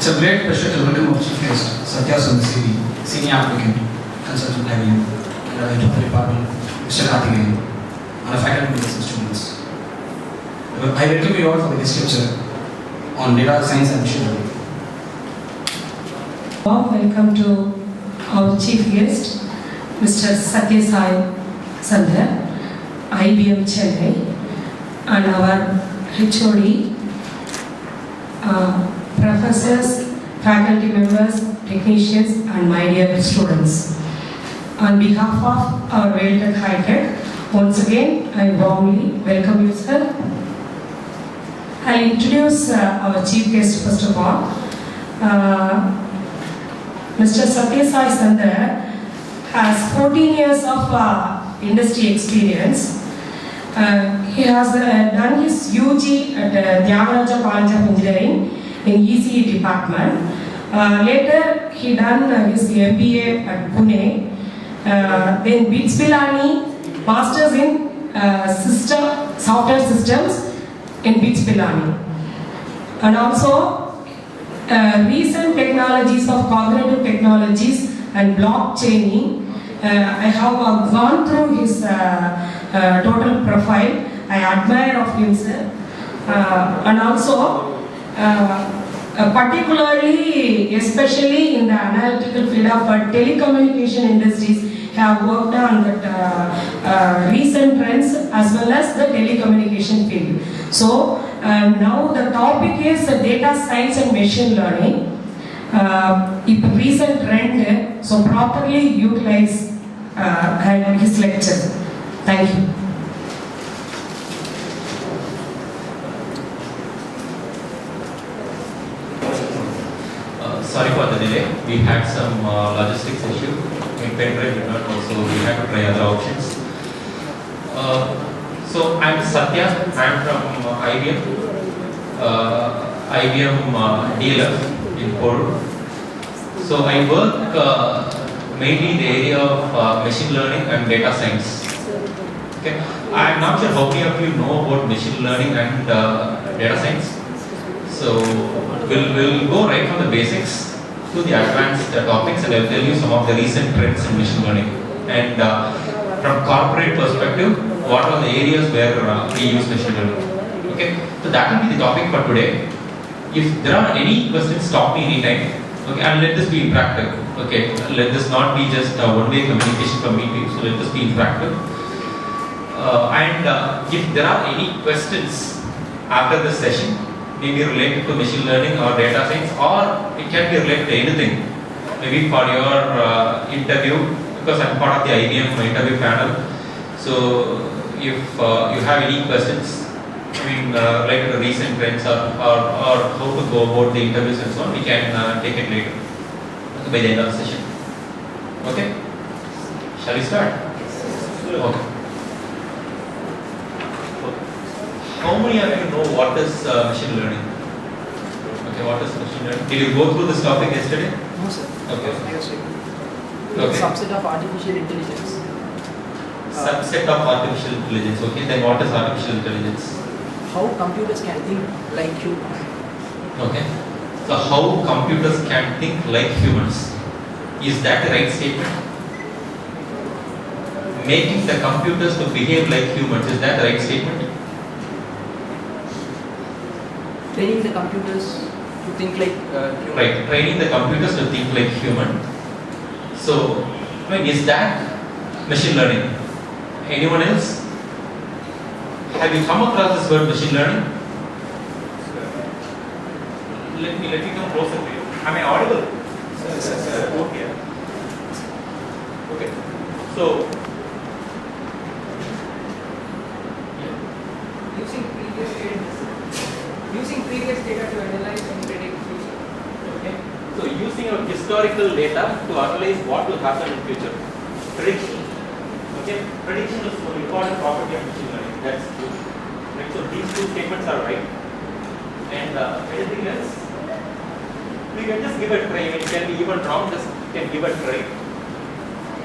It's a great pleasure to welcome our chief guest, Sathya Santhar, senior applicant, consultant IBM, and our head of the department, Mr. Karthikeyan, and our faculty members and students. I welcome you all for the guest lecture on data science and machine learning. Welcome to our chief guest, Mr.S.V.Sathya Santhar, IBM Chennai, and our HOD, professors, faculty members, technicians, and my dear students. On behalf of our Dept High Tech, once again I warmly welcome you, sir. I'll introduce our chief guest first of all. Mr.S.V.Sathya Santhar has 14 years of industry experience. He has done his UG at Tyagaraja College of Engineering in ECE department. Later, he done his MBA at Pune. Then BITS Pilani, Masters in Software Systems in BITS Pilani. And also, recent technologies of cognitive technologies and blockchaining. I have gone through his total profile. I admire of him, sir. And also, particularly, especially in the analytical field of telecommunication industries, have worked on that recent trends as well as the telecommunication field. So now the topic is data science and machine learning. It's a recent trend, so properly utilize his lecture. Thank you. Sorry for the delay. We had some logistics issue. In pendrive did not also, we had to try other options. So I'm Satya. I'm from IBM. IBM dealer in Port. So I work mainly in the area of machine learning and data science. Okay. I'm not sure how many of you know about machine learning and data science. So we'll go right from the basics to the advanced topics, and I'll tell you some of the recent trends in machine learning. And from corporate perspective, what are the areas where we use machine learning? Okay, so that will be the topic for today. If there are any questions, stop me anytime. Okay, and let this be interactive. Okay, let this not be just one-way communication from me. So let this be interactive. And if there are any questions after this session, maybe related to machine learning or data science, or it can be related to anything. Maybe for your interview, because I'm part of the IBM interview panel. So if you have any questions, related to recent trends or how to go about the interviews and so on, we can take it later by the end of the session. Okay? Shall we start? Okay. How many of you know what is machine learning? Okay, what is machine learning? Did you go through this topic yesterday? No, sir. Okay. Yes, sir. Okay. It's a subset of artificial intelligence. Subset of artificial intelligence. Okay, then what is artificial intelligence? How computers can think like humans. Okay. So how computers can think like humans. Is that the right statement? Making the computers to behave like humans, is that the right statement? Training the computers to think like humans. Right, training the computers to think like human. So, is that machine learning? Anyone else? Have you come across this word machine learning? Let me come closer to you. Am I audible? Okay. Okay. So, using previous data to analyze and predict future. okay. So using our historical data to analyze what will happen in future. Prediction. Okay. Prediction is an important property of machine learning. That's true. Right. So these two statements are right. And anything else? We can just give a try. It can be even wrong. Just can give a try.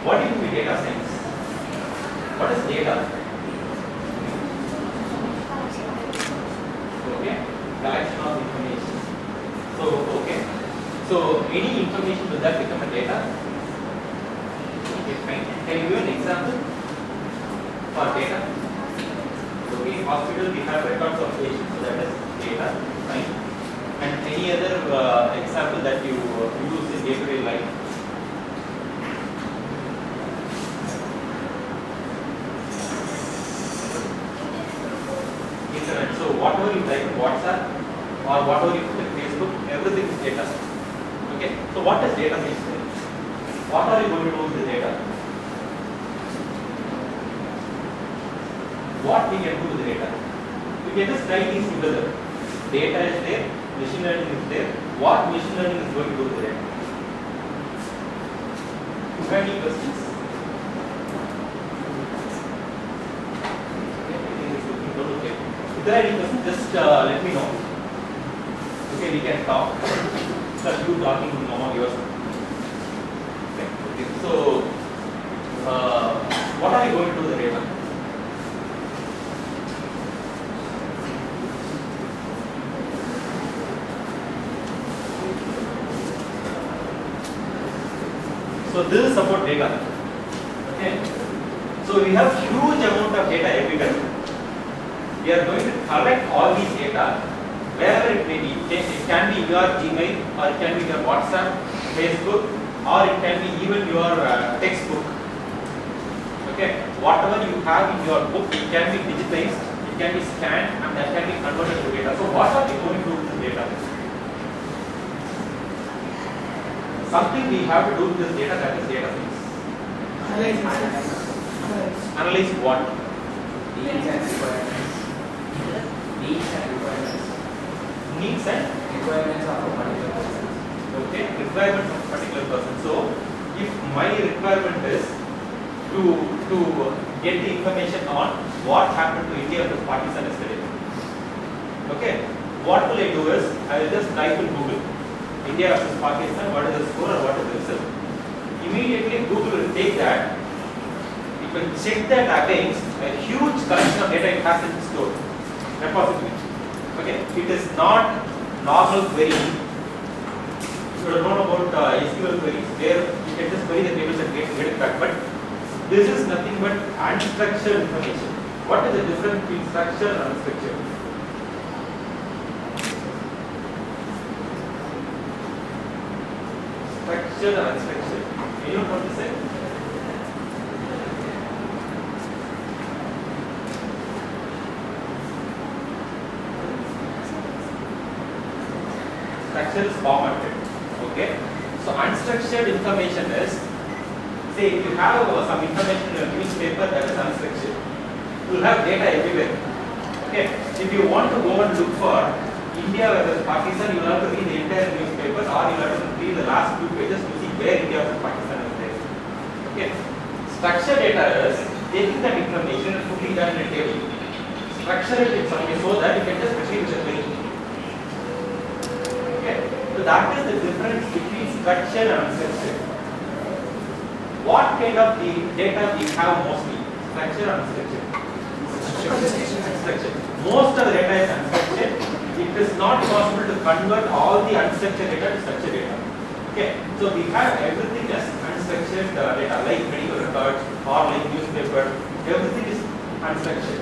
What do you mean data science? What is data? Okay. Collection of information. So, okay. any information, will that become a data? Okay, fine. Can you give an example for data? Okay, hospital we have records of patients, so that is data, fine. And any other example that you use in day-to-day life? Internet. So whatever you type in WhatsApp or whatever you put in Facebook, everything is data. Okay. So what is data means? What are you going to do with the data? What we can do with the data? We can just tie these together. Data is there, machine learning is there. What machine learning is going to do with the data? Do you have any questions? Okay. If there are any questions, just let me know. Okay, we can talk. Start you talking among yourself. Okay. So, what are you going to do with the data? So this is about data. Okay. So we have huge amount of data everywhere. We are going to collect all these data wherever it may be. It can be your Gmail, or it can be your WhatsApp, Facebook, or it can be even your textbook. Okay. Whatever you have in your book, it can be digitized, it can be scanned, and that can be converted to data. So what are we going to do with this data? Something we have to do with this data, that is data science. Analyze what? Needs and requirements. Needs and requirements. Needs and Requirements of a particular person. okay, requirements of a particular person. So, if my requirement is to get the information on what happened to India versus Pakistan yesterday, okay, what will I do is I will just type in Google India versus Pakistan, what is the score or what is the result. Immediately Google will take that, it will check that against a huge collection of data it has in store, repository. Okay, it is not normal query. You should have known about SQL queries where you can just query the tables and get it back. But this is nothing but unstructured information. What is the difference between structured and unstructured? Structured and unstructured. Anyone want to say? Structure is formatted. Okay. So unstructured information is, say if you have some information in a newspaper, that is unstructured. You will have data everywhere. Okay. If you want to go and look for India versus Pakistan, you will have to read the entire newspaper, or you will have to read the last few pages to see where India versus Pakistan is there. Okay. Structured data is taking that information and putting that in a table. Structure it in some way so that you can just proceed with the query. Okay. So that is the difference between structured and unstructured. What kind of the data we have mostly? Structured or unstructured? Unstructured. Most of the data is unstructured. It is not possible to convert all the unstructured data to structured data. Okay. So we have everything as unstructured data, like medical records or like newspaper. Everything is unstructured.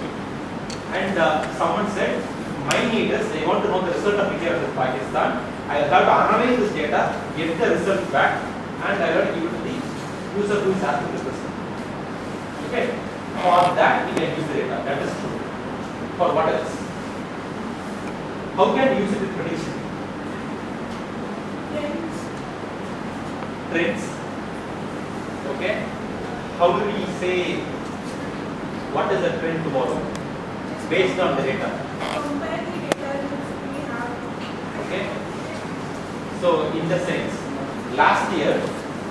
And someone said, my need is, they want to know the result of India versus Pakistan. I have to analyze this data, get the result back, and I have to give it to the user who is asking the question. Okay. For that, we can use the data. That is true. For what else? How can we use it with prediction? Trends. Okay. How do we say what is the trend tomorrow? Based on the data. Okay. So in the sense, last year,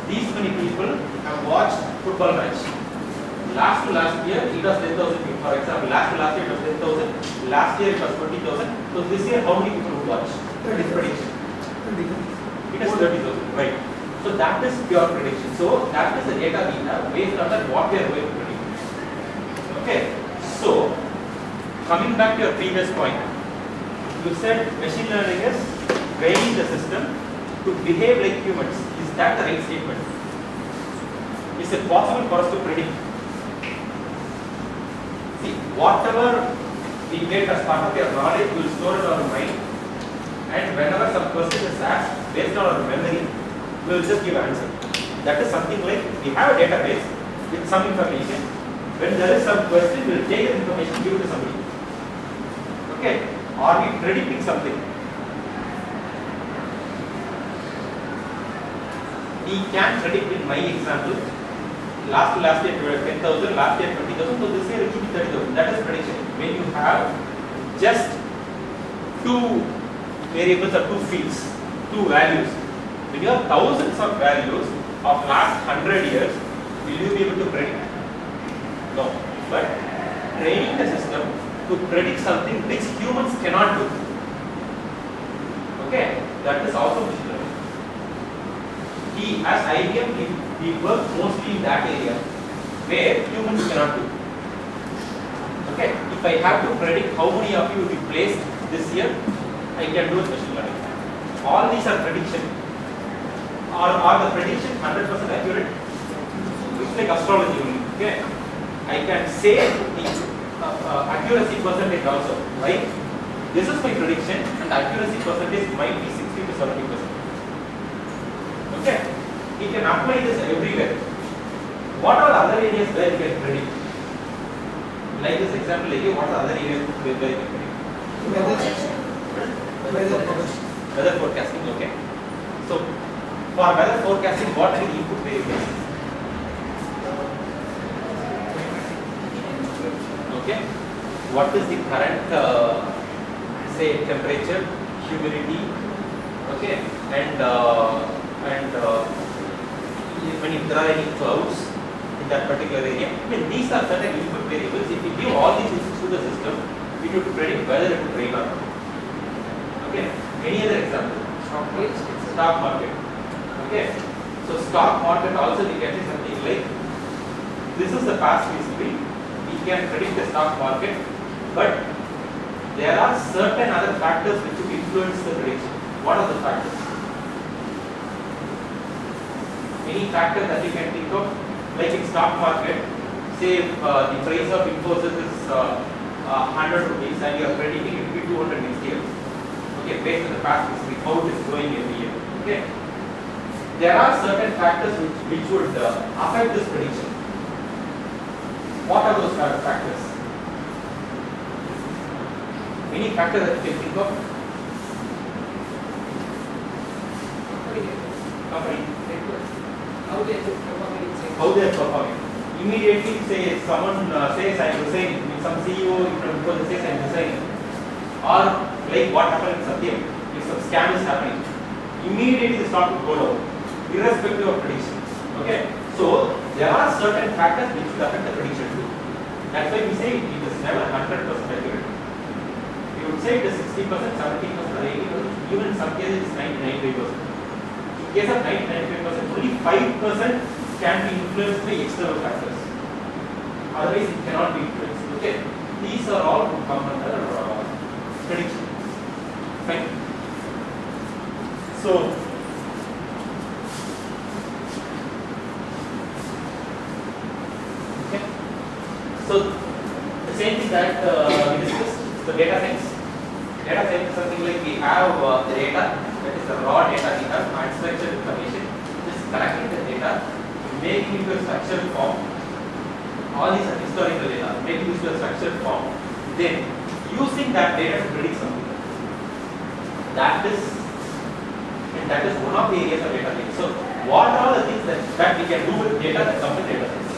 these many people have watched football match. Last year it was 10,000 people. For example, last year it was 10,000. Last year it was 20,000. So this year how many people would watch? Prediction. It is 30,000. Right. So that is pure prediction. So that is the data we have. Based on that, what we are going to predict. Okay. So coming back to your previous point, you said machine learning is training the system to behave like humans. Is that the right statement? Is it possible for us to predict? See, whatever we get as part of your knowledge, we will store it in our mind, and whenever some question is asked, based on our memory, we will just give answer. That is something like we have a database with some information. When there is some question, we will take the information, give it to somebody. Okay? Are we predicting something? We can predict in my example. Last year 10,000, last year 20,000, so this year it should be 30,000. That is prediction. When you have just two variables or two fields, two values, when you have thousands of values of last 100 years, will you be able to predict? No. But training the system to predict something which humans cannot do. Okay? That is also machine learning. As IBM, we work mostly in that area where humans cannot do. Okay? If I have to predict how many of you will be placed this year, I can do machine learning. All these are prediction. Are the prediction 100% accurate? It's like astrology only. Okay? I can say the accuracy percentage also, right? This is my prediction, and the accuracy percentage might be 60 to 70%. Okay? We can apply this everywhere. What are the other areas where you can predict? Like this example, what are the other areas where you can predict? Weather forecasting, okay. So, for weather forecasting, what are the input variables? Okay. What is the current, say, temperature, humidity, okay, and if there are any clouds in that particular area. I mean, these are certain input variables. If we give all these inputs to the system, we could predict whether it will rain or not. Okay. Any other example? Stock market. Okay. So stock market also we can say something like this is the past history. We can predict the stock market, but there are certain other factors which will influence the prediction. What are the factors? Any factor that you can think of, like in stock market, say if the price of Infosys is 100 rupees and you are predicting it will be 200 next year. Okay, based on the past history, how it is growing every year. Okay, there are certain factors which would affect this prediction. What are those factors? Any factor that you can think of? Company. How they are performing. Immediately, say someone says I am resigning, some CEO from says I am resigning, or like what happened in Sathya, if some scam is happening, immediately the stock will go down, irrespective of prediction. Okay, so there are certain factors which will affect the prediction too. That's why we say it is never 100% accurate. We would say it is 60%, 70%, or 80%, even in some cases it's 99%. In case of 99%, only 5% can be influenced by external factors. Otherwise, it cannot be influenced. Okay, these are all to come under prediction. Fine. So, okay. So the same thing that we discussed, the data science. Data science is something like we have the data, that is the raw data we have, unstructured information, just collecting the data, making it to a structured form. All these are historical data, making this to a structured form. Then using that data to predict something. That is one of the areas of data science. So what are the things that we can do with data that come with data science?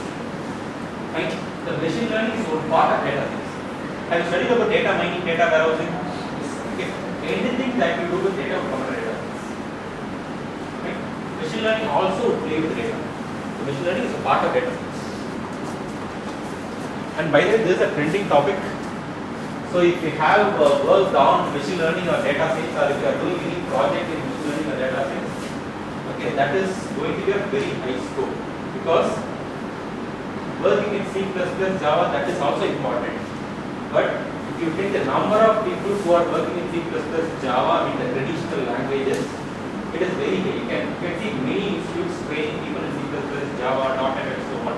Right? The machine learning is one part of data science. Have you studied about data mining, data warehousing? Okay. Anything that you do with data will come under data science. Right? Machine learning also would play with data. So machine learning is a part of data science. And by the way, this is a trending topic. So if you have worked on machine learning or data science, or if you are doing any project in machine learning or data science, okay, that is going to be a very high scope, because working in C++, Java, that is also important. But if you take the number of people who are working in C++, Java, in the traditional languages, It is very high. You can see many institutes training people in C++, Java, .NET and so on.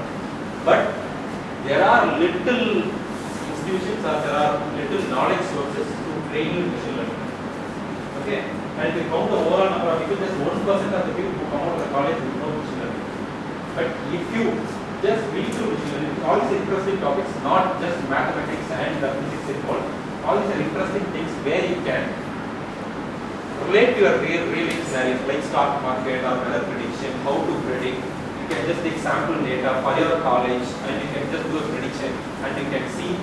But there are little institutions or there are little knowledge sources to train you in machine learning. Okay? And if you count the overall number of people, just 1% of the people who come out of the college will know machine learning. But if you just read through machine learning, all these interesting topics, not just mathematics and physics involved, all these are interesting things where you can relate to your real scenarios like stock market or weather prediction, how to predict. You can just take sample data for your college and you can just do a prediction and you can see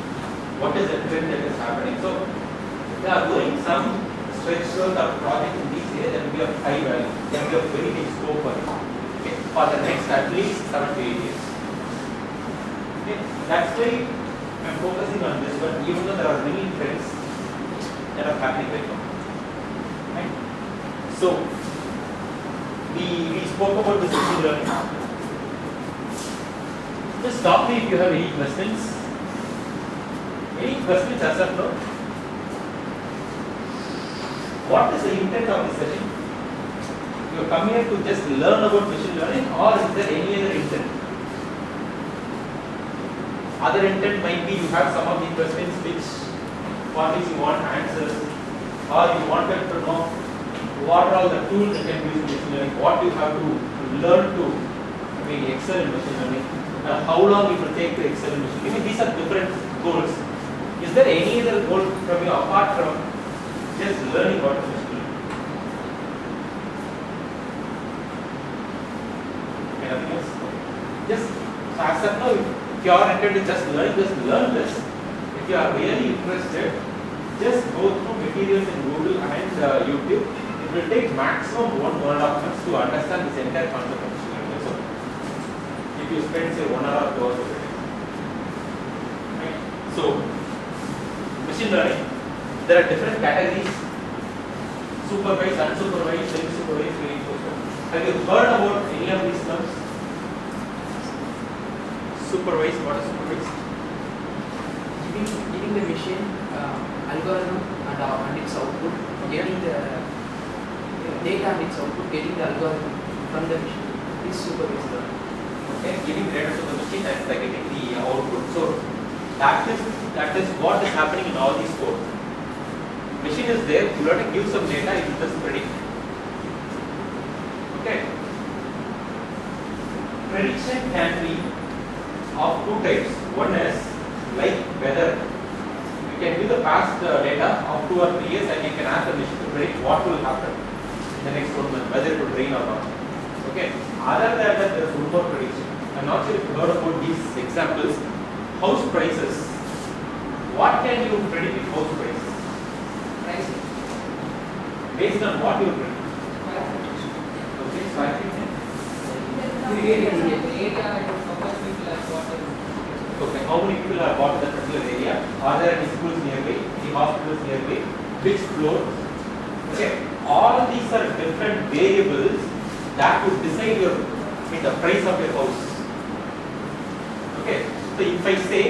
what is the trend that is happening. So, if they are doing some stretch work or project in these areas, that will be of high value. There will be a very big scope for it. Okay, for the next at least 7 to 8 years. Okay, that's why I am focusing on this one, even though there are many trends that are happening right now. Right? So, we spoke about this machine learning. Just stop me if you have any questions. Any questions as of now? What is the intent of this session? You have come here to just learn about machine learning, or is there any other intent? Other intent might be you have some of the questions which for which you want answers, or you wanted to know what are all the tools you can use in machine learning, what you have to learn to excel in machine learning, how long it will take to excel in machine learning. These are different goals. Is there any other goal from you apart from just learning what is machine learning? Anything else? Just as of now, if you are interested in just learn this. If you are really interested, just go through materials in Google and YouTube. It will take maximum 1.5 months to understand this entire concept of machine learning. So, if you spend say 1 hour or 2 hours every day. Right? So, machine learning, there are different categories: supervised, unsupervised, semi-supervised, reinforcement. Have you heard about any of these terms? Supervised, what is supervised? Giving the machine algorithm and its output, getting the data and its output, getting the algorithm from the machine is supervised learning. Okay, giving data to the machine and getting the output. So that is what is happening in all these code. Machine is there, you have to give some data, it will just predict. Okay. Prediction can be of two types. One is like weather. You can give the past data of 2 or 3 years and you can ask the machine to predict what will happen in the next 1 month, whether it will rain or not. Okay. Other than that, there is one more prediction. I'm not sure if you heard about these examples. House prices. What can you predict with house prices? Pricing. Based on what you predict? Okay, square feet. Okay, how many people are bought in that particular area? Are there any schools nearby? Any hospitals nearby? Which floor? Okay, all these are different variables that would decide the price of your house. Okay, so if I say,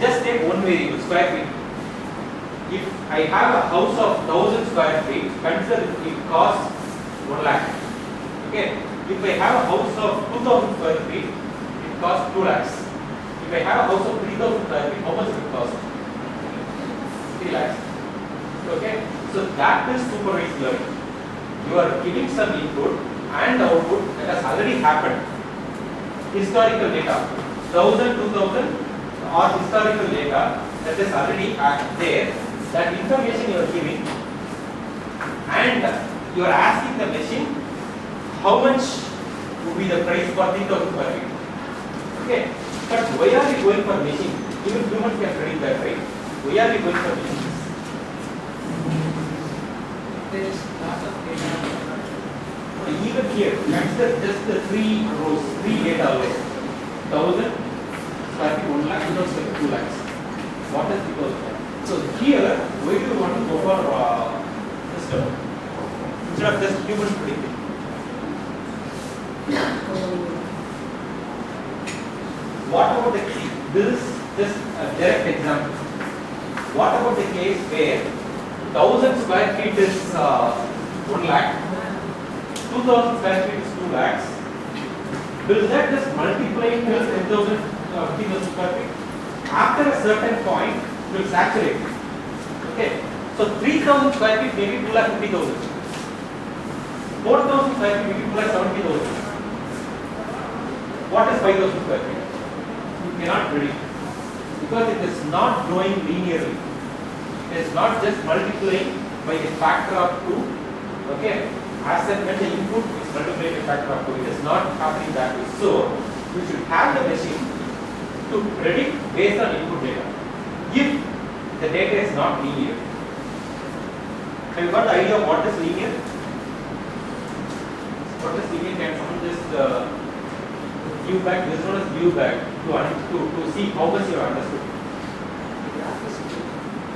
just take one variable, square feet. If I have a house of 1000 square feet, consider it costs 1 lakh. Okay, if I have a house of 2000 square feet, it costs 2 lakhs. If I have a house of 3000 square feet, how much will it cost? 3 lakhs. Okay, so that is supervised learning. You are giving some input and output that has already happened. Historical data, 1000, 2000 or historical data that is already there. That information you are giving, and you are asking the machine how much would be the price for 3000 square feet. Okay, but why are we going for machine? Even humans can predict that, right? Why are we going for machines? There is lots of data. Even here, consider just the 3 rows, 3 data rows. 1000 square feet, 1 lakh, 2000 square feet, 2 lakhs. What is because of that? So here, why do you want to go for system instead of just human predicting? What about the case? This is just a direct example. What about the case where 1000 square feet is 1 lakh 2000 square feet is 2 lakhs. Will that just multiply till 10,000, 50,000 square feet? After a certain point, it will saturate. Okay. So 3,000 square feet maybe 2,50,000. 4,000 square feet maybe 2,70,000. What is 5,000 square feet? You cannot predict because it is not growing linearly. It is not just multiplying by a factor of 2. Okay. As and when the input is multiplied by a factor of 2, it is not happening that way. So you should have the machine to predict based on input data. If the data is not linear. Have you got the idea of what is linear? What is linear? Can someone just view back? This one is view back to see how much you have understood.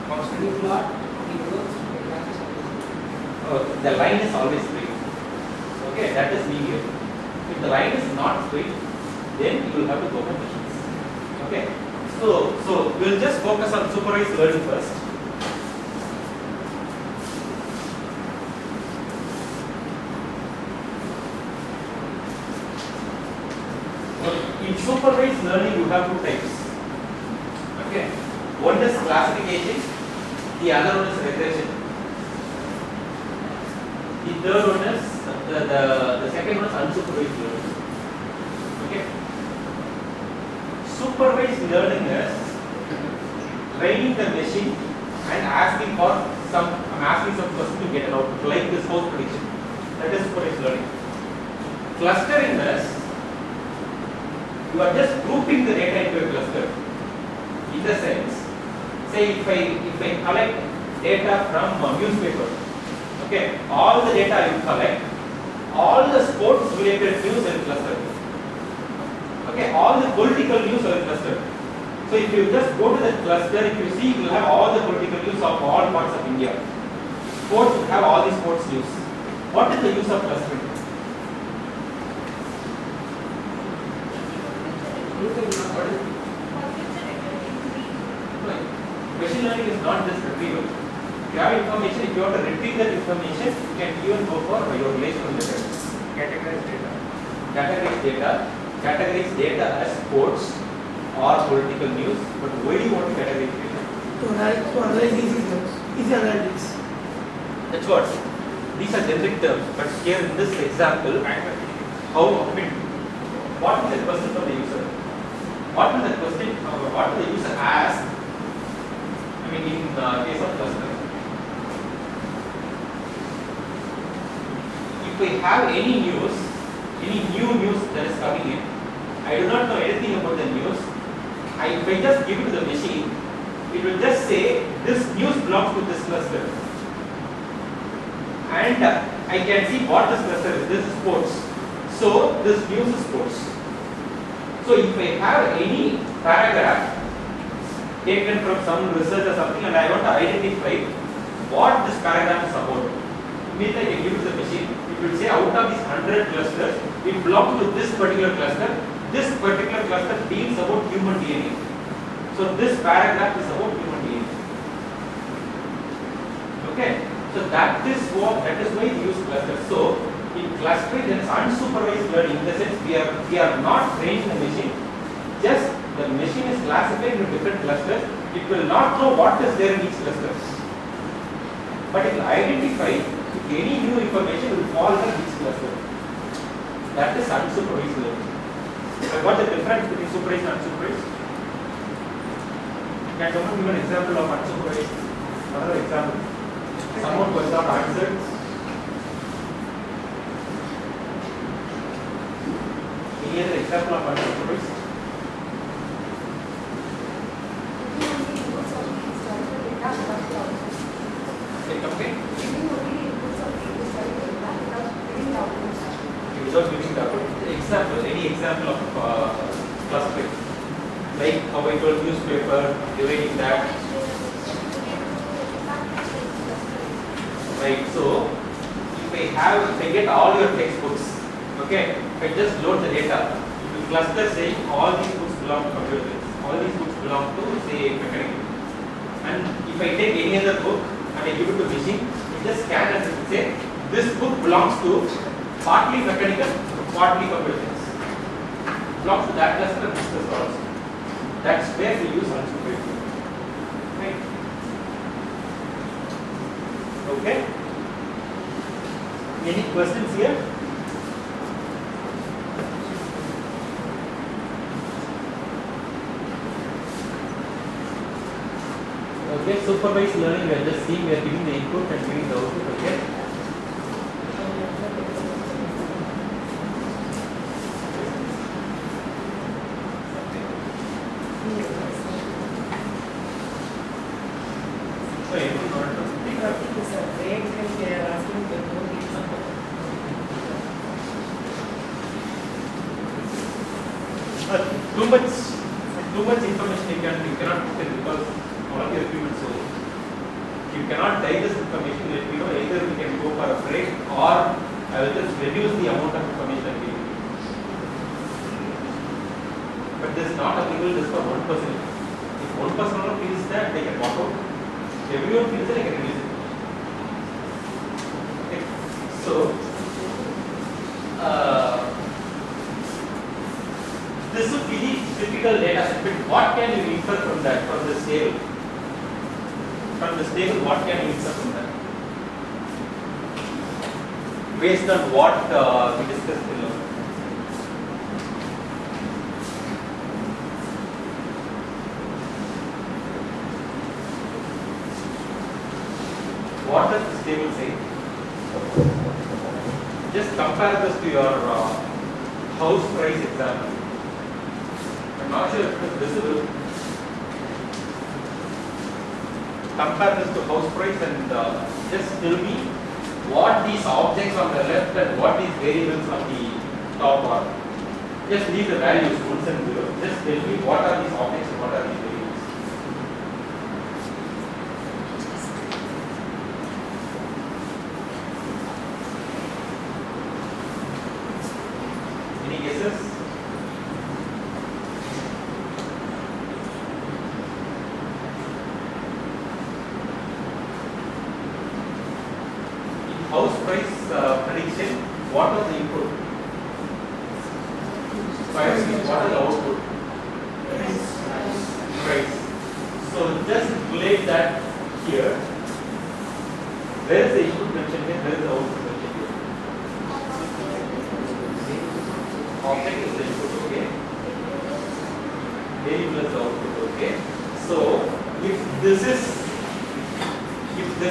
Constantly plot, The line is always straight. Okay, that is linear. If the line is not straight, then you will have to go for machines. Okay, so we'll just focus on supervised learning first. In supervised learning, you have 2 types. Okay, one is classification, the other one is regression. The third one is the second one is unsupervised learning. Okay, supervised learning is training the machine and asking for some question to get an output, like this house prediction. That is supervised learning. Clustering is you are just grouping the data into a cluster. In the sense, say if I collect data from a newspaper, okay, all the data you collect, all the sports related news are clustered. Okay, all the political news are clustered. So if you just go to the cluster, if you see, you will have all the political news of all parts of India. Sports will have all the sports news. What is the use of clustering? Machine learning is not just retrieval. If you have information, if you want to retrieve that information, you can even go for your relational method. Categorize data as sports or political news. But why do you want to categorize data? To analyze these analytics. That's what. These are generic terms. But here in this example, what is the question from the user? What will the question? What will the user ask? In case of clustering, if we have any new news that is coming in, I do not know anything about the news. If I just give it to the machine, it will just say this news belongs to this cluster, and I can see what this cluster is. This is sports, so this news is sports. So if I have any paragraph taken from some research or something and I want to identify what this paragraph is about, immediately I can give it to the machine. It will say out of these 100 clusters, it belongs to this particular cluster. This particular cluster deals about human DNA. So this paragraph is about human DNA. Okay, so that is why we use clusters. So in clustering there is unsupervised learning, in the sense we are not training the machine. Just the machine is classified into different clusters. It will not know what is there in each cluster, but it will identify if any new information will fall in each cluster. That is unsupervised learning. What is the difference between supervised and unsupervised? Can someone give an example of unsupervised? Another example. Someone who has not answered. Any other example of unsupervised? Without giving the output. Example, any example of clustering, like how I told newspaper, dividing that. Right. So if I get all your textbooks, okay, if I just load the data, it will cluster saying all these books belong to computer science, all these books belong to say mechanics. And if I take any other book and I give it to machine, it just scan and it will say this book belongs to partly mechanical, partly computer science. Belongs to that cluster of business also. That's where we use unsupervised. Right? Okay? Any questions here? Okay, supervised learning, we are just seeing, we are giving the input and giving the output. Okay. So, anything not too much information you cannot put in because all your equipment so you cannot digest information. Let me know either we can go for a break or I will just reduce the amount of information I give you. But this is not applicable just for one person. If one person alone feels that, they can walk out. If everyone feels that, they can reduce it. Okay. So this would be the typical data set. But what can you infer from that, from this table? From this table, what can you infer from that? Based on what we discussed below. What does this table say? Just compare this to your house price example. I'm not sure if it's visible. Compare this to house price and just tell me what these objects on the left and what these variables on the top are. Just leave the values 1s and 0s. Just tell me what are these objects and what are these variables. Any guesses? House price prediction, what was the input? Price, what is the output? Price. So just relate that here. Where is the input mentioned here? Where is the output mentioned here? Object is the input, okay? Variable is the output, okay? So if this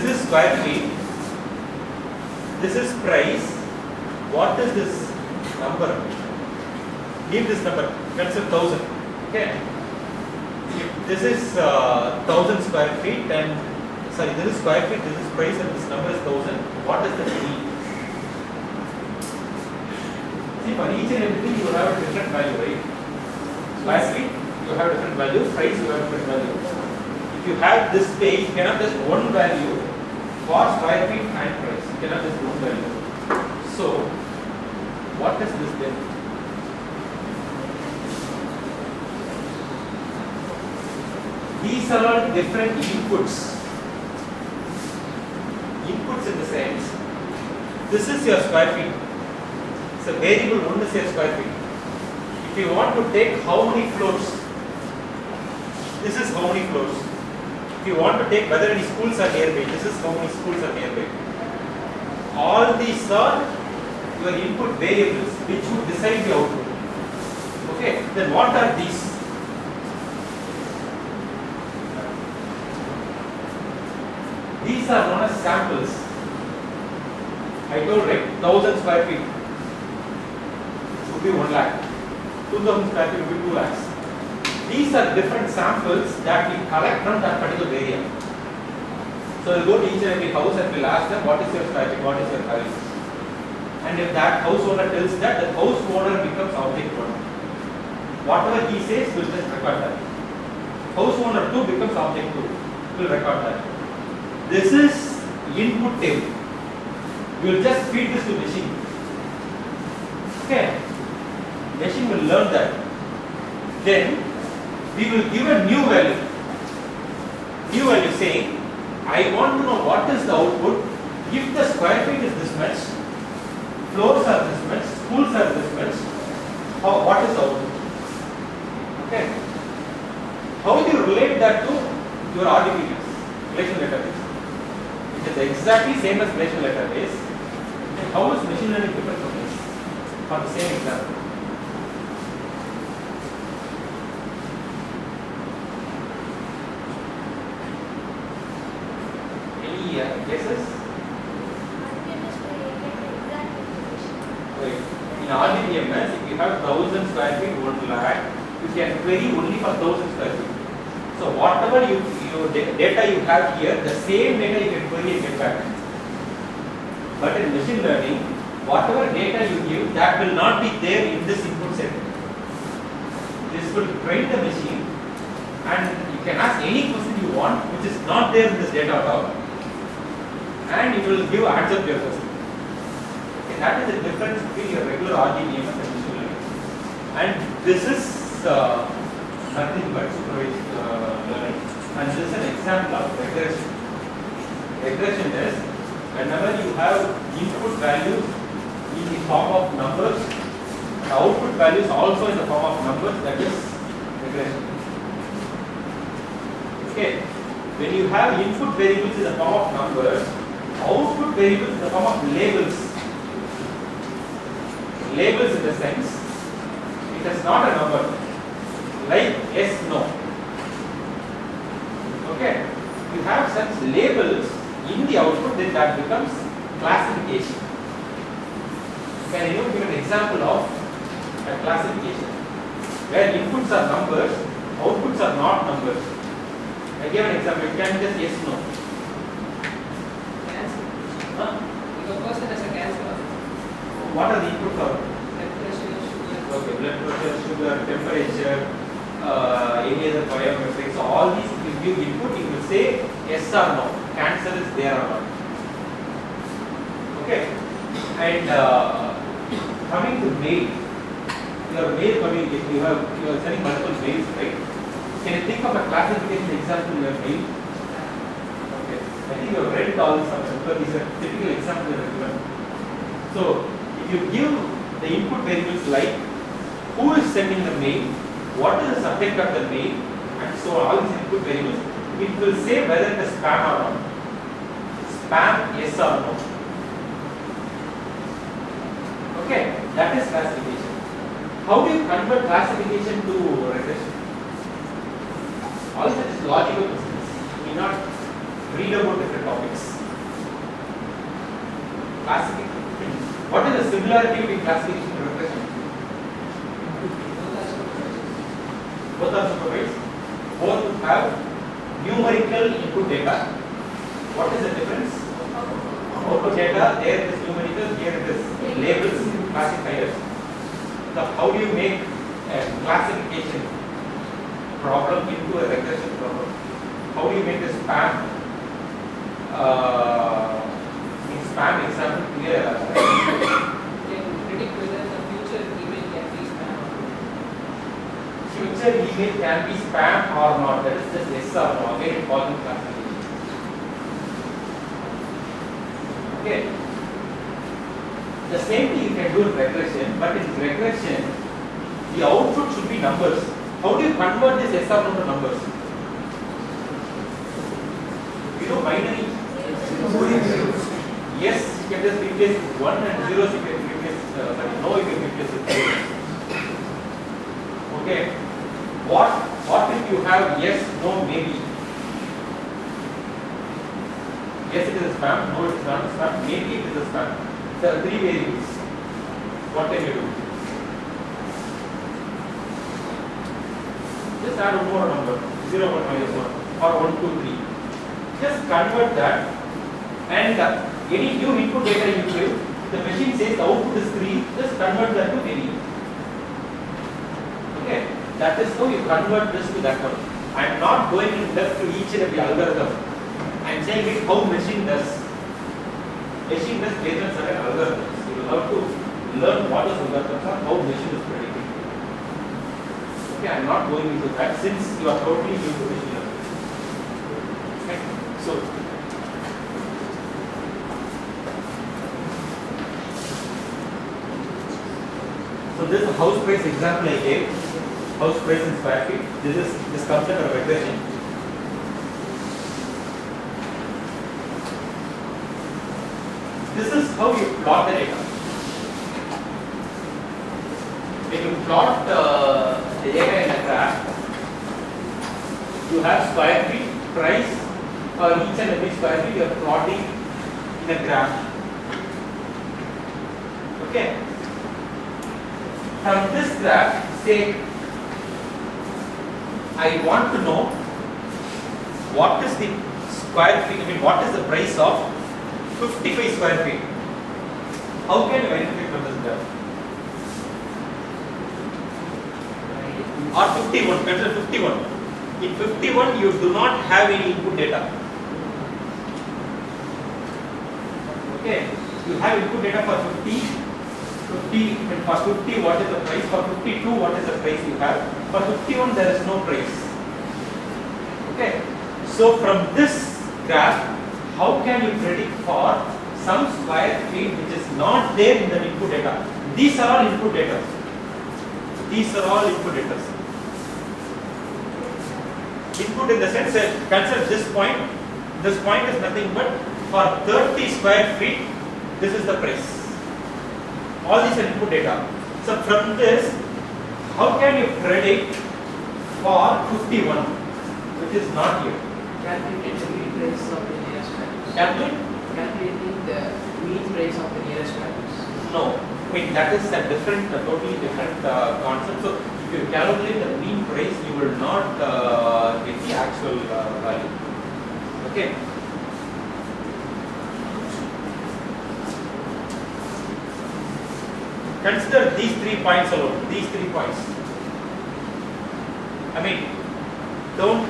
is square feet, this is price. What is this number? Give this number. Consider 1000. Okay. If this is 1000 square feet, and sorry, this is square feet. This is price, and this number is 1000. What does that mean? See, for each and everything you have a different value, right? Square feet you have a different value. Price you have a different value. If you have this page, you cannot just one value for square feet and price. You cannot just one value. So, what is this then? These are all different inputs. Inputs in the sense, this is your square feet. So, variable 1 is your square feet. If you want to take how many floors, this is how many floors. If you want to take whether any schools are nearby, this is how many schools are nearby. All these are your input variables which would decide the output. Okay, then what are these? These are known as samples. I told right, 1000 square feet would be 1 lakh. 2000 square feet would be 2 lakhs. These are different samples that we collect from that particular area. So we'll go to each and every house and we'll ask them what is your square feet, what is your price. And if that house owner tells that, the house owner becomes object 1. Whatever he says, we'll just record that. House owner 2 becomes object 2. We'll record that. This is input table. We'll just feed this to machine. Okay. Machine will learn that. Then we will give a new value. New value saying, I want to know what is the output if the square feet is this much floors are this much, schools are this much. What is output? Okay. How do you relate that to your RDBs, relational database? It is exactly same as relational database. And how is machine learning different from this? For the same example. Any guesses? Right. In RDBMS, if you have 1000 square feet, 1 lakh, you can query only for 1000 square feet. So whatever data you have here, the same data you can query and get back. But in machine learning, whatever data you give, that will not be there in this input set. This will train the machine, and you can ask any question you want, which is not there in this data at all, and it will give answer to your question. Okay, that is the difference between your regular RDBMS and machine learning. And this is nothing but supervised learning. And this is an example of regression. Regression is whenever you have input values in the form of numbers, and output values also in the form of numbers, that is regression. Okay. When you have input variables in the form of numbers, output variables in the form of labels. Labels in the sense, it is not a number, like yes, no. Okay. You have such labels in the output, then that becomes classification. Can you give an example of a classification where inputs are numbers, outputs are not numbers? I give an example. You can just yes, no. Cancer. Huh? If a person has a cancer, What are the inputs of blood pressure, sugar, okay, blood pressure, sugar, temperature, any other biometrics? So all these, if you give input, you will say yes or no. Cancer is there or not. Okay. And coming to mail, your mail communication, you are sending multiple mails, right? Can you think of a classification example in your mail? Okay. I think you have read all this because these are typical examples that are given. So if you give the input variables like who is sending the mail, what is the subject of the mail, and so all these input variables, it will say whether it is spam or not. Spam, yes or no. Okay, that is classification. How do you convert classification to regression? All of it is logical questions. You need not read about different topics. Classification. What is the similarity between classification and regression? Both are supervised. Both have numerical input data. What is the difference? Output data, there it is numerical, here it is labels, classifiers. So how do you make a classification problem into a regression problem? How do you make the spam in spam example clear? can predict whether the future email can be spam or not. Future email can be spam or not. That is just yes or no. Again, it falls in classification. Okay. The same thing you can do in regression, but in regression, the output should be numbers. How do you convert this yes or no to numbers? You know binary. Yes, you can just replace 1 and 0, you can replace, no, you can replace with 0. Okay. What if you have yes, no, maybe? Yes, it is a spam, no, it is not a spam, maybe it is a spam. There are 3 variables. What can you do? Just add one more number, 0, 1, minus 1, or 1, 2, 3. Just convert that, and any new input data you give, the machine says the output is 3, just convert that to any. Okay, that is how you convert this to that one. I am not going in depth to each and every algorithm. I am saying it how machine does. Machine does based on certain algorithms. You will have to learn what is algorithms are, how machine is predicting. Okay, I am not going into that since you are totally new to machine learning. Okay, so So this is a house price example I gave. House price in square feet. This comes under a regression. This is how you plot the data. When you plot the data in a graph, you have square feet price for each and every square feet you are plotting in a graph. Okay. From this graph, say I want to know what is the square feet, what is the price of 55 square feet. How can you identify from this graph? Or 51, better 51. In 51, you do not have any input data. Okay, you have input data for 50, and for 50, what is the price? For 52, what is the price you have? For 51, there is no price. Okay, so from this graph, how can you predict for some square feet which is not there in the input data? These are all input data. These are all input data. Input in the sense that consider this point is nothing but for 30 square feet, this is the price. All these are input data. So from this, how can you predict for 51, which is not here? Calculating the mean price of the nearest values. Calculating the mean price of the nearest values. No, that is a different, totally different concept. So if you calculate the mean price, you will not get the actual value. Okay. Consider these 3 points alone. These 3 points. Don't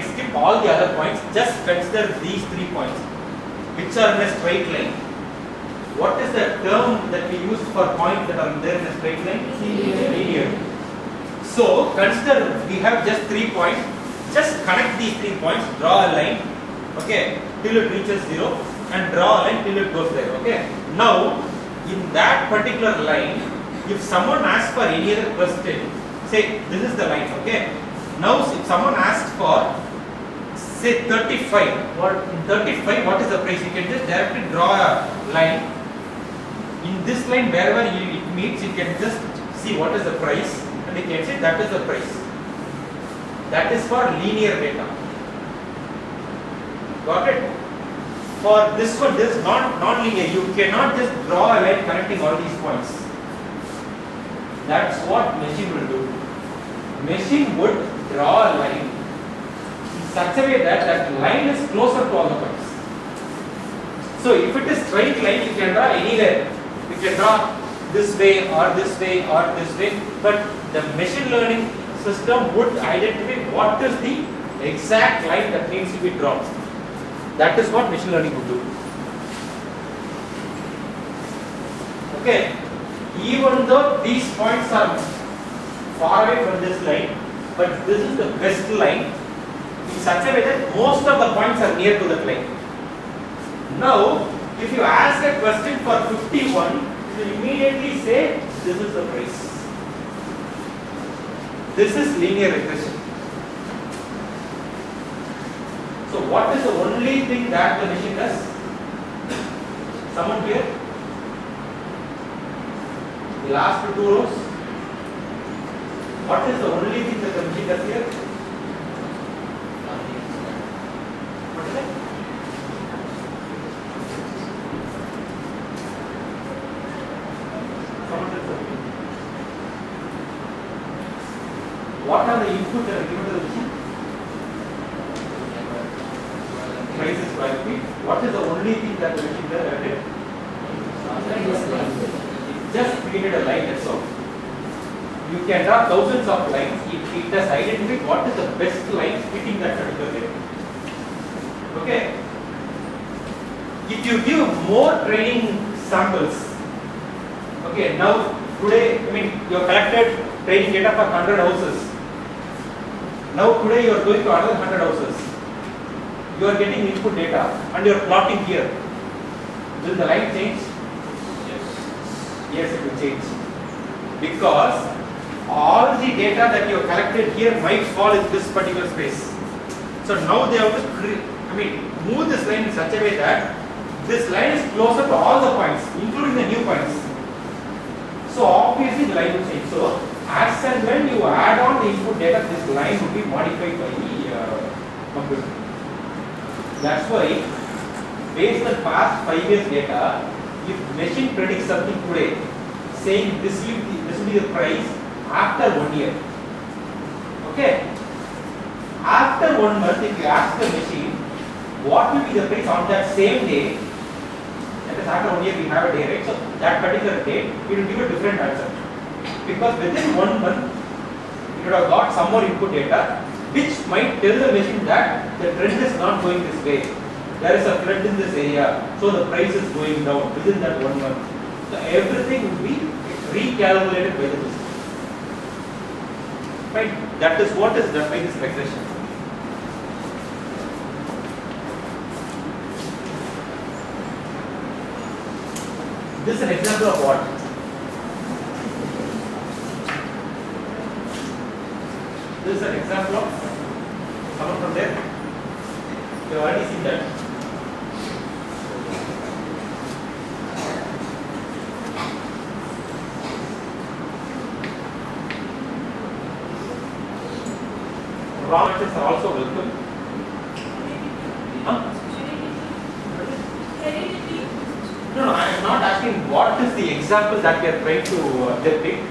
skip all the other points. Just consider these 3 points, which are in a straight line. What is the term that we use for points that are there in a straight line? Linear. So consider we have just 3 points. Just connect these 3 points. Draw a line. Okay, till it reaches 0, and draw a line till it goes there. Okay. Now, in that particular line, if someone asks for any other question, say this is the line. Okay. Now, if someone asks for say 35, in 35, what is the price? You can just directly draw a line. In this line, wherever it meets, you can just see what is the price, and you can say that is the price. That is for linear data. Got it? For this one, this is not non-linear. You cannot just draw a line connecting all these points. That's what machine will do. Machine would draw a line in such a way that that line is closer to all the points. So if it is straight line, you can draw anywhere. You can draw this way or this way or this way, but the machine learning system would identify what is the exact line that needs to be drawn. That is what machine learning would do. Okay, even though these points are far away from this line, but this is the best line in such a way that most of the points are near to that line. Now, if you ask a question for 51, you will immediately say this is the price. This is linear regression. So what is the only thing that the machine does? Someone here? The last 2 rows. What is the only thing that the machine does here? What is it? Someone tell me. What are the inputs that are given to the machine? Price is square feet. What is the only thing that the machine does? Just created a line, that's all. You can draw thousands of lines. It does identify what is the best line fitting that particular line. Okay. If you give more training samples, okay, now today, you have collected training data for 100 houses. Now today you are going to another 100 houses. You are getting input data and you are plotting here. Will the line change? Yes, it will change. because all the data that you have collected here might fall in this particular space. So now they have to move this line in such a way that this line is closer to all the points, including the new points. So obviously the line will change. So as and when you add on the input data, this line will be modified by the computer. That's why, based on past 5 years data, if machine predicts something today, saying this will be the price after 1 year. Okay. After 1 month, if you ask the machine what will be the price on that same day, that is after 1 year we have a day, right? So that particular day, it will give a different answer. Because within 1 month, you would have got some more input data, which might tell the machine that the trend is not going this way. There is a flood in this area, so the price is going down within that 1 month. So everything will be recalculated by the machine. Right? That is what is done by this regression. This is an example of what? This is an example of someone from there. You have already seen that. Raw materials are also welcome. Huh? No, I am not asking what is the example that we are trying to depict.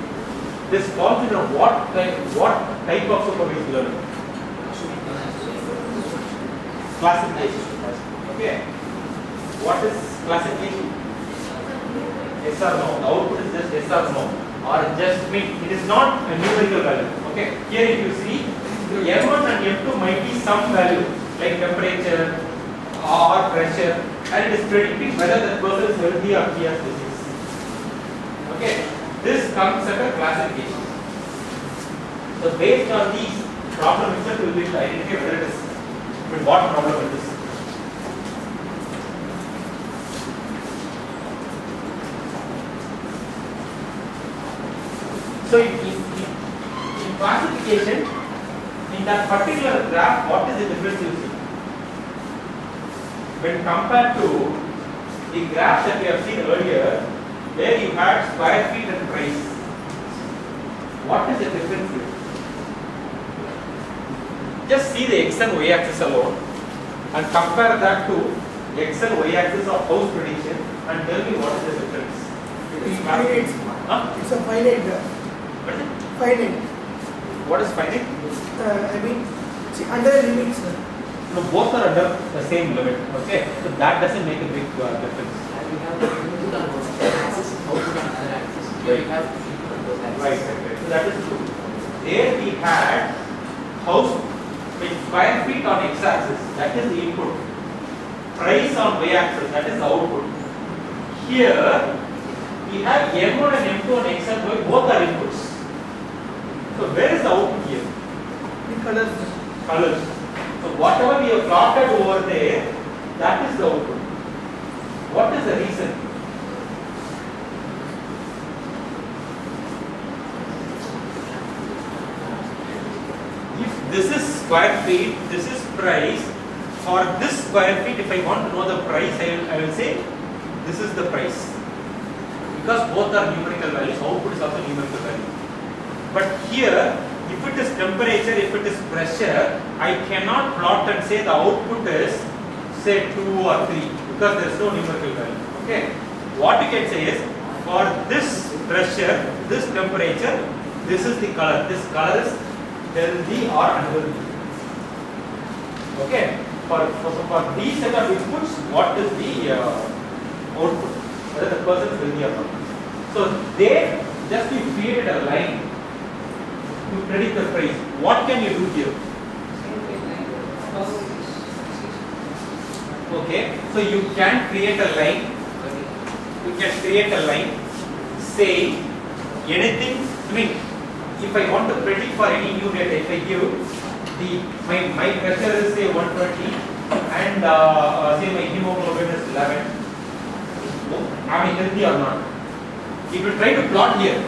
This falls into what type of supervised learning? Classification. Okay. What is classification? Yes or no? The output is just yes or no, or just it is not a numerical value. Okay. Here if you see, M1 and M2 might be some value like temperature or pressure, and it is predicting whether the person is healthy or he has disease. Okay. This comes under classification. So based on these, problem itself will be to identify whether it is, what problem it is. So in classification, in that particular graph, what is the difference you see? When compared to the graph that we have seen earlier, where you had square feet and price, what is the difference here? Just see the x and y axis alone and compare that to x and y axis of house prediction and tell me what is the difference. It's finite. Huh? It's a finite graph. What is it? Finite. What is finite? See, under the limits. No, both are under the same limit. Okay, so that doesn't make a big difference. And we have the input on one axis, output on another axis. Here we have input on both axes. Right. So that is true. There we had house with square feet on x-axis, that is the input. Price on y-axis, that is the output. Here we have M1 and M2 on x and y, both are inputs. So where is the output here? The colors. Colors. So whatever we have plotted over there, that is the output. What is the reason? If this is square feet, this is price. For this square feet, if I want to know the price, I will say this is the price. Because both are numerical values, output is also numerical value. But here, if it is temperature, if it is pressure, I cannot plot and say the output is say 2 or 3 because there is no numerical value. Okay. What you can say is for this pressure, this temperature, this is the color. This color is healthy or unhealthy. Okay. For these set of inputs, what is the output? Whether the person is healthy or not. So they just you created a line to predict the price. What can you do here? Okay, so you can create a line. You can create a line. Say anything. I mean, if I want to predict for any new data, if I give my pressure is say 120 and say my hemoglobin is 11. Am I healthy or not? It will try to plot here.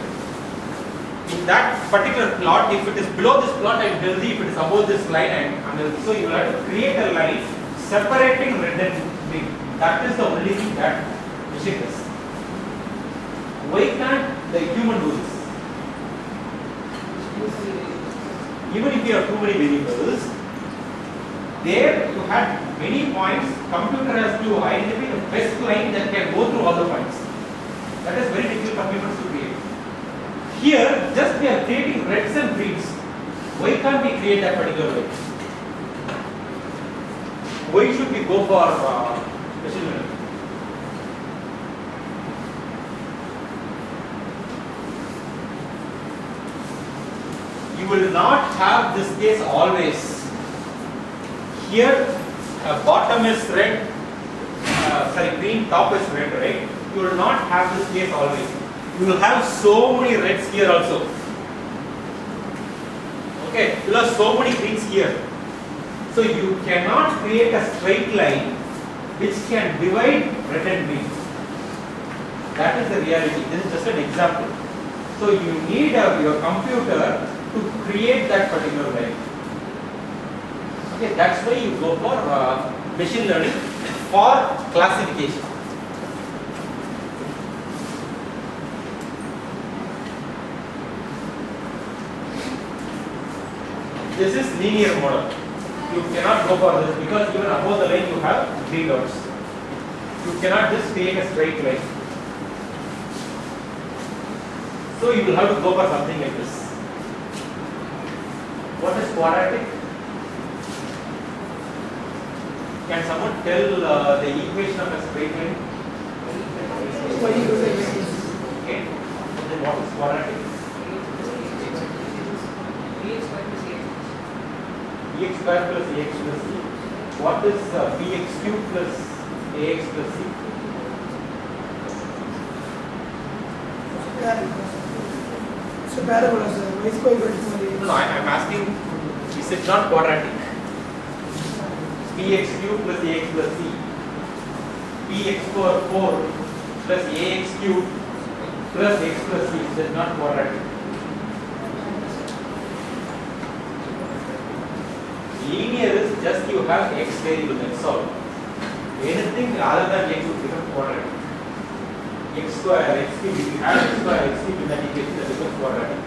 in that particular plot, if it is below this plot, I am healthy. If it is above this line, I am unhealthy. So you have to create a line separating red and green. That is the only thing that machine does. Why can't the human do this? Even if you have too many variables, there you had many points, computer has to identify the best line that can go through all the points. That is very difficult computers to create. Here, just we are creating reds and greens. Why can't we create that particular way? Why should we go for machine learning? You will not have this case always. Here, bottom is red, green, top is red, right? You will not have this case always. You will have so many reds here also. Okay, you will have so many greens here. So you cannot create a straight line which can divide red and green. That is the reality. This is just an example. So you need your computer to create that particular line. Okay, that's why you go for machine learning for classification. This is linear model. You cannot go for this because even above the line you have three dots. You cannot just take a straight line. So you will have to go for something like this. What is quadratic? Can someone tell the equation of a straight line? Okay. Then what is quadratic? Bx square plus ax plus c. What is bx cube plus ax plus c? It's a parabola, sir. Y square equal to 4ax. No, I am asking, is it not quadratic? Bx cube plus ax plus c. Bx power 4 plus ax cube plus x plus c. Is it not quadratic? Linear is just you have x variable, that's all. Anything other than x would become quadratic. X square, x cube, if you have x square, x cube in that equation, that becomes quadratic.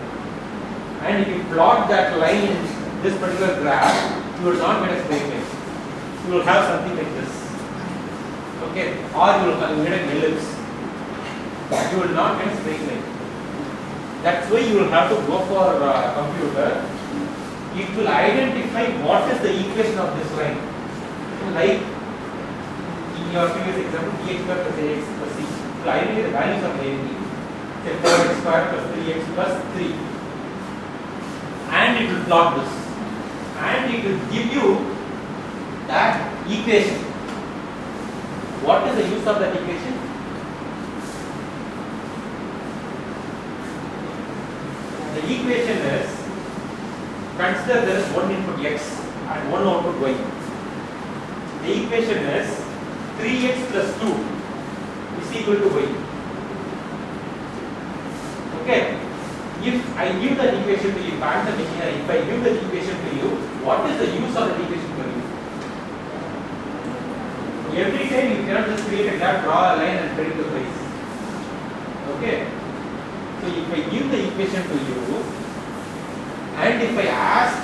And if you plot that line in this particular graph, you will not get a straight line. You will have something like this. Okay? Or you will get an ellipse. You will not get a straight line. That's why you will have to go for a computer. It will identify what is the equation of this line. Like in your previous example, bx square plus ax plus c. It will identify the values of a and b. Say 4x square plus 3x plus 3. And it will plot this. And it will give you that equation. What is the use of that equation? The equation is, consider there is one input x and one output y. The equation is 3x plus 2 is equal to y. Okay? If I give that equation to you, if I am the machine, if I give that equation to you, what is the use of that equation for you? Every time you cannot just create a graph, draw a line and predict the price. Okay? So if I give the equation to you, and if I ask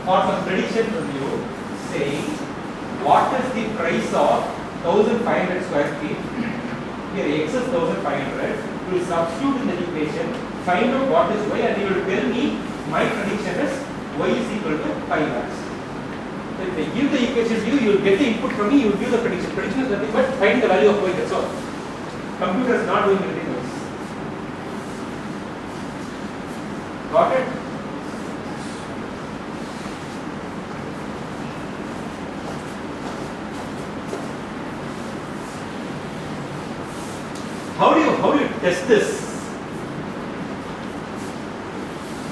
for some prediction from you, saying what is the price of 1500 square feet, here x is 1500, you will substitute in the equation, find out what is y, and you will tell me my prediction is y is equal to 5 lakhs. So if I give the equation to you, you will get the input from me, you will give the prediction. Prediction is nothing but find the value of y, that's all. Computer is not doing anything else. Got it? How do you test this?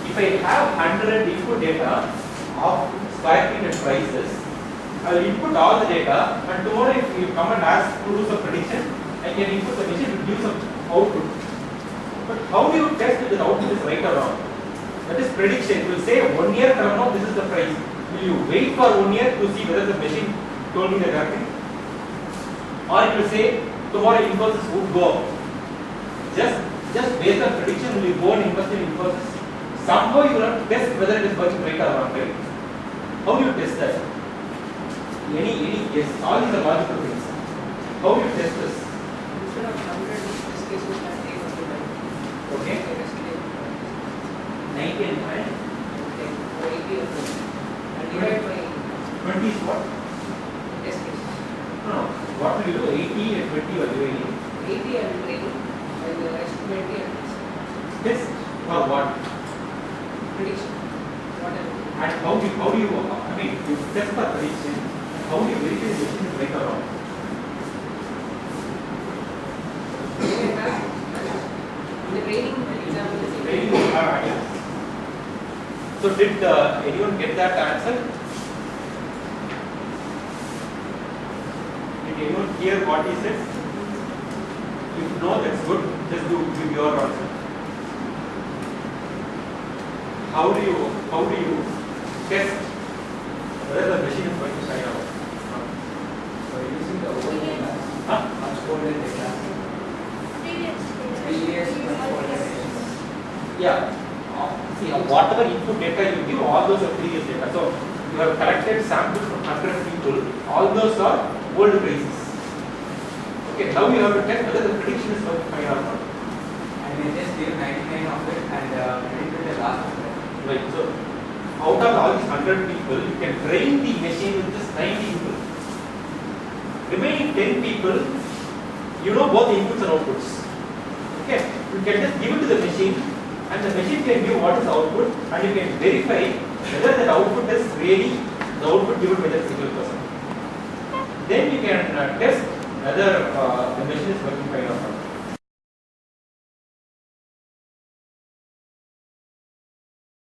If I have 100 input data of square feet and prices, I will input all the data, and tomorrow if you come and ask to do some prediction, I can input the machine to give some output. But how do you test if the output is right or wrong? That is prediction. It will say 1 year from now this is the price. Will you wait for 1 year to see whether the machine told me the correct thing? Or it will say tomorrow Infosys would go up. Just based on prediction, will you go and invest in Infosys? Somehow you will have to test whether it is working right or wrong, right? How do you test that? Any guess? All these are logical things. How do you test this? Instead of 100 test cases, I take 100. Okay. 90 and 9. Okay, or 80 or 20. And divide by 20 is what? test cases. No. What will you do? 80 and 20 or dividing? 80 and 20, and the rest 20 and Test for what? prediction. Whatever. And how do you, I mean, you test for prediction, how do you verify the machine is right or wrong? In the training example, is Very good. Yes. So did anyone get that answer? Did anyone hear what he said? If no, that's good. Just give your answer. How do you test whether the machine is going to sign out? So using the old data, Huh? much older data, previous much older data. Yeah. See, whatever input data you give, all those are previous data. So you have collected samples from 100 people. All those are old prices. Okay. Now you have to test whether the prediction is going to sign or not. I may just give 99 of it and predict the last 100. Right. So out of all these 100 people, you can train the machine with just 90 people. Remaining 10 people, you know both the inputs and outputs. Okay. You can just give it to the machine, and the machine can give what is the output, and you can verify whether that output is really the output given by that single person. Then you can test whether the machine is working fine or not.